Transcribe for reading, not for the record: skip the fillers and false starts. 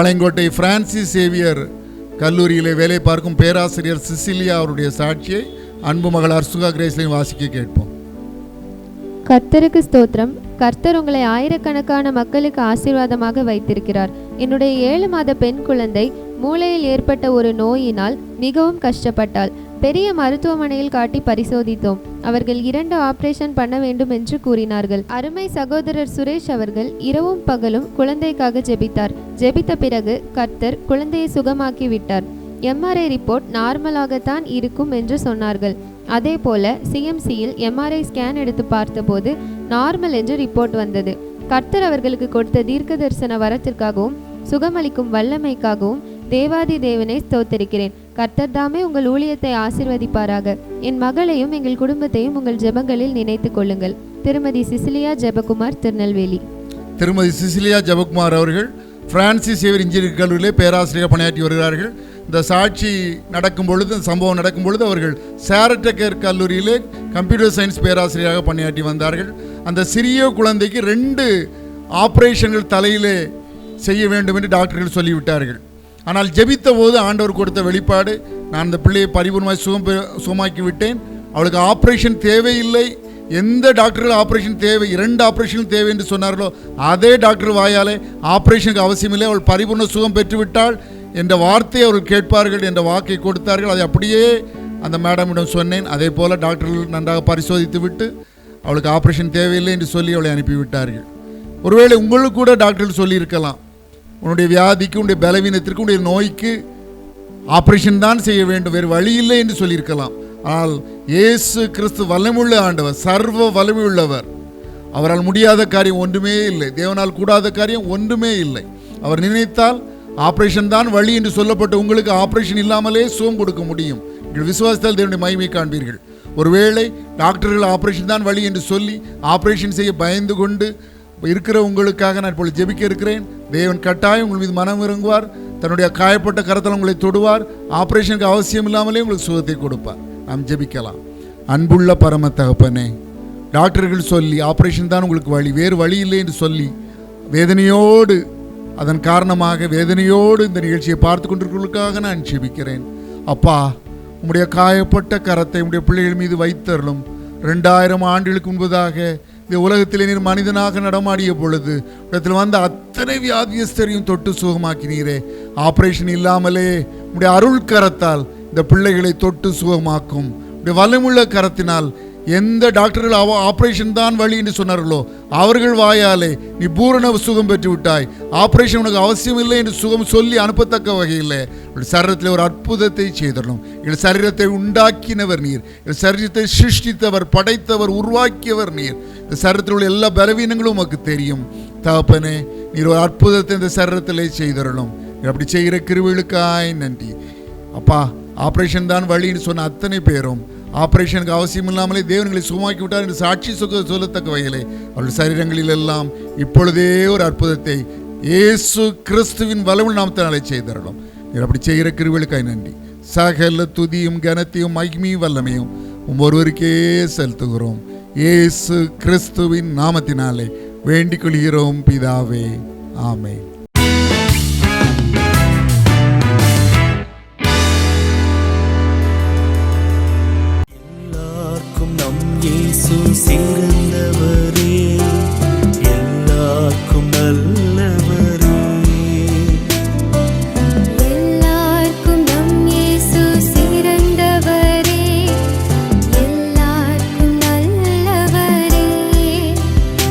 Palayamkottai Francis Xavier கல்லூரியிலே வேலை பார்க்கும் பேராசிரியர் சிசிலியா அவருடைய சாட்சியை அன்பு மகள் அர்சுகா கிரேஸ்லையும் வாசிக்க கேட்போம். கர்த்தருக்கு ஸ்தோத்திரம். கர்த்தர் உங்களை ஆயிரக்கணக்கான மக்களுக்கு ஆசீர்வாதமாக வைத்திருக்கிறார். என்னுடைய 7 மாத பெண் குழந்தை மூளையில் ஏற்பட்ட ஒரு நோயினால் மிகவும் கஷ்டப்பட்டாள். பெரிய மருத்துவமனையில் காட்டி பரிசோதித்தோம். அவர்கள் 2 ஆபரேஷன் பண்ண வேண்டும் என்று கூறினார்கள். அருமை சகோதரர் சுரேஷ் அவர்கள் இரவும் பகலும் குழந்தைக்காக ஜெபித்தார். ஜெபித்த பிறகு கர்த்தர் குழந்தையை சுகமாக்கி விட்டார். எம்ஆர்ஐ ரிப்போர்ட் நார்மலாகத்தான் இருக்கும் என்று சொன்னார்கள். அதே போல சிஎம்சியில் எம்ஆர்ஐ ஸ்கேன் எடுத்து பார்த்தபோது நார்மல் என்று ரிப்போர்ட் வந்தது. கர்த்தர் அவர்களுக்கு கொடுத்த தீர்க்க தரிசன வரத்திற்காகவும் சுகமளிக்கும் வல்லமைக்காகவும் தேவாதி தேவனை ஸ்தோத்திரிக்கிறேன். கர்த்தர் தாமே உங்கள் ஊழியத்தை ஆசீர்வதிப்பாராக. என் மகளையும் எங்கள் குடும்பத்தையும் உங்கள் ஜெபங்களில் நினைத்துக் கொள்ளுங்கள். திருமதி சிசிலியா ஜெபகுமார், திருநெல்வேலி. திருமதி சிசிலியா ஜெபகுமார் அவர்கள் பிரான்சிஸ் சேவியர் இன்ஜினியரிங் கல்லூரியிலே பேராசிரியர் பணியாற்றி வருகிறார்கள். இந்த சாட்சி நடக்கும் பொழுது, சம்பவம் நடக்கும் பொழுது அவர்கள் சாரட்டகர் கல்லூரியிலே கம்ப்யூட்டர் சயின்ஸ் பேராசிரியராக பணியாற்றி வந்தார்கள். அந்த சிறிய குழந்தைக்கு 2 ஆப்ரேஷன்கள் தலையிலே செய்ய வேண்டும் என்று டாக்டர்கள் சொல்லிவிட்டார்கள். ஆனால் ஜெபித்த போது ஆண்டவர் கொடுத்த வெளிப்பாடு, நான் அந்த பிள்ளையை பரிபூர்ணமாய் சுகமாக்கி விட்டேன், அவளுக்கு ஆப்ரேஷன் தேவையில்லை, எந்த டாக்டர்கள் ஆப்ரேஷன் தேவை, 2 ஆப்ரேஷன் தேவை என்று சொன்னார்களோ அதே டாக்டர் வாயாலே ஆப்ரேஷனுக்கு அவசியமில்லை, அவள் பரிபூர்ண சுகம் பெற்றுவிட்டாள் என்ற வார்த்தையை அவர்கள் கேட்பார்கள் என்ற வாக்கை கொடுத்தார்கள். அதை அப்படியே அந்த மேடமிடம் சொன்னேன். அதே போல் டாக்டர்கள் நன்றாக பரிசோதித்து விட்டு அவளுக்கு ஆப்ரேஷன் தேவையில்லை என்று சொல்லி அவளை அனுப்பிவிட்டார்கள். ஒருவேளை உங்களுக்கு கூட டாக்டர்கள் சொல்லியிருக்கலாம், உன்னுடைய வியாதிக்கு, உன்னுடைய பலவீனத்திற்கு, உன்னுடைய நோய்க்கு ஆப்ரேஷன் தான் செய்ய வேண்டும், வேறு வழி இல்லை என்று சொல்லியிருக்கலாம். ஆனால் இயேசு கிறிஸ்து வல்லமையுள்ள ஆண்டவர், சர்வ வல்லமை உள்ளவர். அவரால் முடியாத காரியம் ஒன்றுமே இல்லை, தேவனால் கூடாத காரியம் ஒன்றுமே இல்லை. அவர் நினைத்தால் ஆப்ரேஷன் தான் வழி என்று சொல்லப்பட்ட உங்களுக்கு ஆப்ரேஷன் இல்லாமலே சுகம் கொடுக்க முடியும். நீங்கள் விசுவாசத்தால் தேவனுடைய மகிமை காண்பீர்கள். ஒருவேளை டாக்டர்கள் ஆப்ரேஷன் தான் வழி என்று சொல்லி ஆப்ரேஷன் செய்ய பயந்து கொண்டு இருக்கிற உங்களுக்காக நான் இப்பொழுது ஜெபிக்க இருக்கிறேன். தேவன் கட்டாயம் உங்கள் மீது மனம் இறங்குவார், தன்னுடைய காயப்பட்ட கரத்தில் உங்களை தொடுவார், ஆப்ரேஷனுக்கு அவசியம் இல்லாமலே உங்களுக்கு சுகத்தை கொடுப்பார். நாம் ஜெபிக்கலாம். அன்புள்ள பரம தகப்பனே, டாக்டர்கள் சொல்லி ஆப்ரேஷன் தான் உங்களுக்கு வழி, வேறு வழி இல்லை என்று சொல்லி வேதனையோடு, அதன் காரணமாக வேதனையோடு இந்த நிகழ்ச்சியை பார்த்து கொண்டிருக்கிறவர்களுக்காக நான் ஜெபிக்கிறேன். அப்பா, உம்முடைய காயப்பட்ட கரத்தை உம்முடைய பிள்ளைகள் மீது வைத்தருளும். 2000 ஆண்டுகளுக்கு முன்பதாக இந்த உலகத்திலே நீர் மனிதனாக நடமாடிய பொழுது இடத்தில் வந்த அத்தனை வியாதியஸ்தரையும் தொட்டு சுகமாக்கினீரே. ஆப்ரேஷன் இல்லாமலே உம்முடைய அருள் கரத்தால் இந்த பிள்ளைகளை தொட்டு சுகமாக்கும். உடைய வல்லமுள்ள கரத்தினால் எந்த டாக்டர்கள் ஆப்ரேஷன் தான் வழி என்று சொன்னார்களோ அவர்கள் வாயாலே நீ பூரண சுகம் பெற்று விட்டாய். ஆப்ரேஷன் உனக்கு அவசியம் இல்லை என்று சுகம் சொல்லி அனுப்பத்தக்க வகையில் சரீரத்தில் ஒரு அற்புதத்தை செய்தரணும். எங்கள் சரீரத்தை உண்டாக்கினவர் நீர், எங்கள் சரீரத்தை சிருஷ்டித்தவர், படைத்தவர், உருவாக்கியவர் நீர். இந்த சரீரத்தில் உள்ள எல்லா பலவீனங்களும் உமக்கு தெரியும். தகப்பனே, நீர் ஒரு அற்புதத்தை இந்த சரீரத்திலே செய்தரணும். அப்படி செய்கிற கிருபைகளுக்காய் நன்றி. அப்பா, ஆப்ரேஷன் தான் வழின்னு சொன்ன அத்தனை பேரும் ஆப்ரேஷனுக்கு அவசியம் இல்லாமலே தேவன்களை சுகமாக்கி விட்டார் என்று சாட்சி சொல்லத்தக்க வகையிலே அவர்கள் சரீரங்களில் எல்லாம் இப்பொழுதே ஒரு அற்புதத்தை இயேசு கிறிஸ்துவின் வல்லமையுள்ள நாமத்தினாலே செய்தரணும். அப்படி செய்கிற கிருபைகளுக்காய் நன்றி. சகல துதியும் கனத்தையும் மகிமையும் வல்லமையும் ஒருவருக்கே செலுத்துகிறோம். இயேசு கிறிஸ்துவின் நாமத்தினாலே வேண்டிக் கொள்கிறோம் பிதாவே, ஆமென். Single